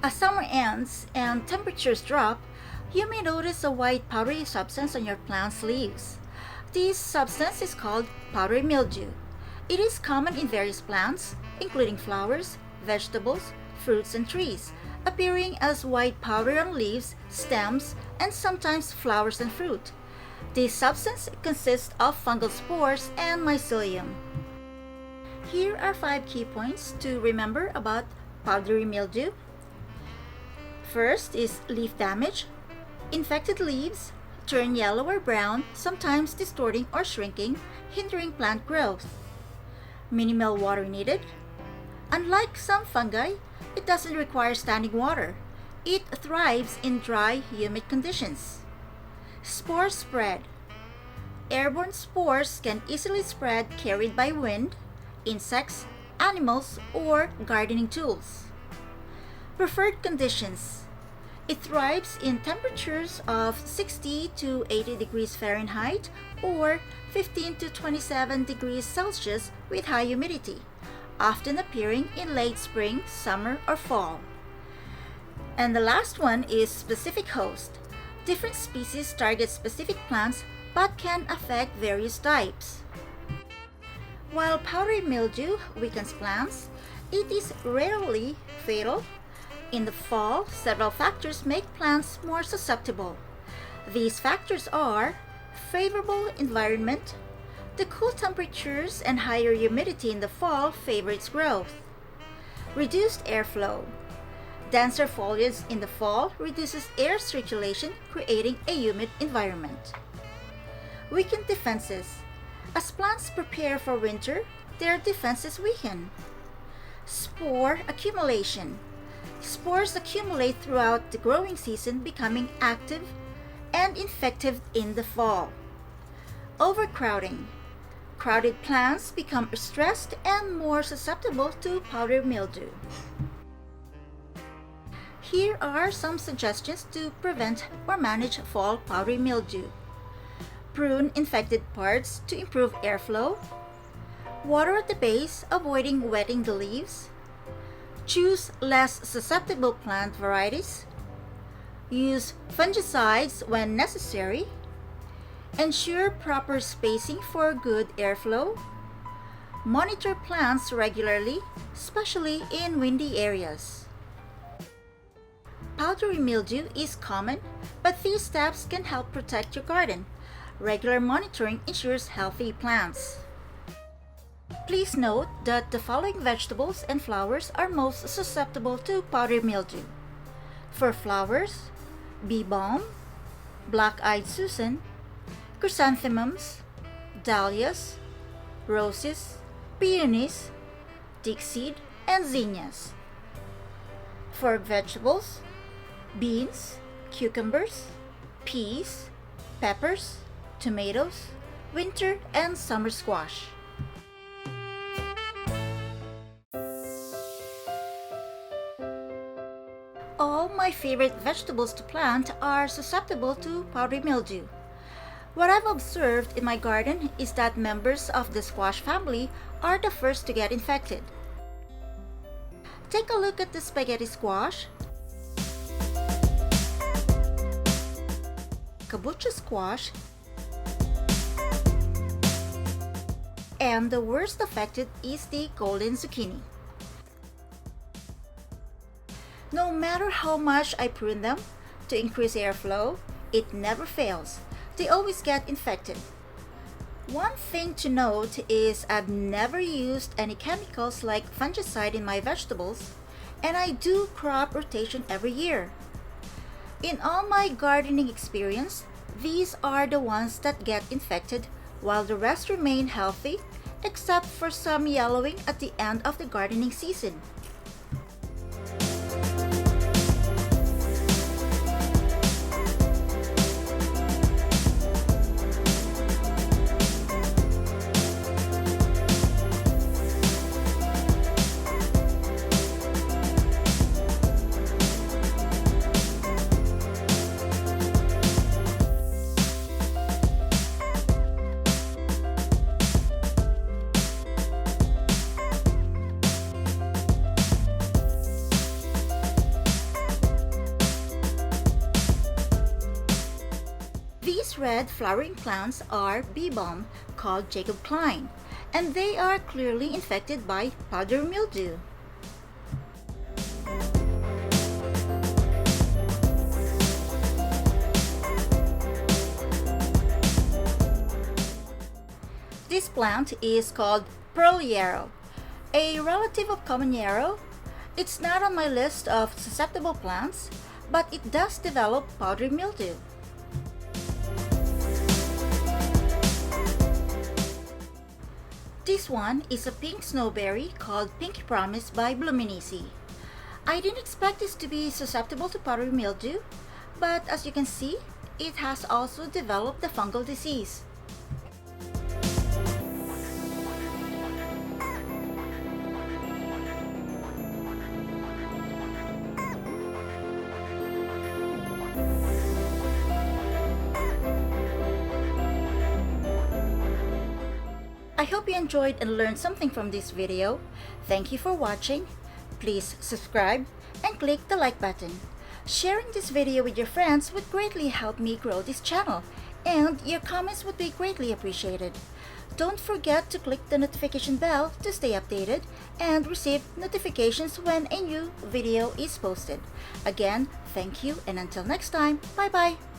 As summer ends and temperatures drop, you may notice a white powdery substance on your plant's leaves. This substance is called powdery mildew. It is common in various plants, including flowers, vegetables, fruits, and trees, appearing as white powder on leaves, stems, and sometimes flowers and fruit. This substance consists of fungal spores and mycelium. Here are 5 key points to remember about powdery mildew. First is leaf damage. Infected leaves turn yellow or brown, sometimes distorting or shrinking, hindering plant growth. Minimal water needed. Unlike some fungi, it doesn't require standing water. It thrives in dry, humid conditions. Spore spread. Airborne spores can easily spread carried by wind, insects, animals, or gardening tools. Preferred conditions. It thrives in temperatures of 60 to 80 degrees Fahrenheit or 15 to 27 degrees Celsius with high humidity, often appearing in late spring, summer, or fall. And the last one is specific host. Different species target specific plants but can affect various types. While powdery mildew weakens plants, it is rarely fatal. In the fall, several factors make plants more susceptible. These factors are favorable environment. The cool temperatures and higher humidity in the fall favor its growth. Reduced airflow. Denser foliage in the fall reduces air circulation, creating a humid environment. Weakened defenses. As plants prepare for winter, their defenses weaken. Spore accumulation. Spores accumulate throughout the growing season, becoming active and infective in the fall. Overcrowding. Crowded plants become stressed and more susceptible to powdery mildew. Here are some suggestions to prevent or manage fall powdery mildew. Prune infected parts to improve airflow. Water at the base, avoiding wetting the leaves. Choose less susceptible plant varieties. Use fungicides when necessary. Ensure proper spacing for good airflow. Monitor plants regularly, especially in windy areas. Powdery mildew is common, but these steps can help protect your garden. Regular monitoring ensures healthy plants. Please note that the following vegetables and flowers are most susceptible to powdery mildew. For flowers, bee balm, black-eyed Susan, chrysanthemums, dahlias, roses, peonies, dickseed, and zinnias. For vegetables, beans, cucumbers, peas, peppers, tomatoes, winter and summer squash. All my favorite vegetables to plant are susceptible to powdery mildew. What I've observed in my garden is that members of the squash family are the first to get infected. Take a look at the spaghetti squash, kabocha squash, and the worst affected is the golden zucchini. No matter how much I prune them to increase airflow, it never fails. They always get infected. One thing to note is I've never used any chemicals like fungicide in my vegetables, and I do crop rotation every year. In all my gardening experience, these are the ones that get infected while the rest remain healthy, except for some yellowing at the end of the gardening season. red flowering plants are bee balm called Jacob Klein, and they are clearly infected by powdery mildew. This plant is called pearl yarrow, a relative of common yarrow. It's not on my list of susceptible plants, but it does develop powdery mildew. This one is a pink snowberry called Pinky Promise by Bluminici. I didn't expect this to be susceptible to powdery mildew, but as you can see, it has also developed the fungal disease. I hope you enjoyed and learned something from this video. Thank you for watching. Please subscribe and click the like button. Sharing this video with your friends would greatly help me grow this channel, and your comments would be greatly appreciated. Don't forget to click the notification bell to stay updated and receive notifications when a new video is posted. Again, thank you, and until next time, bye-bye!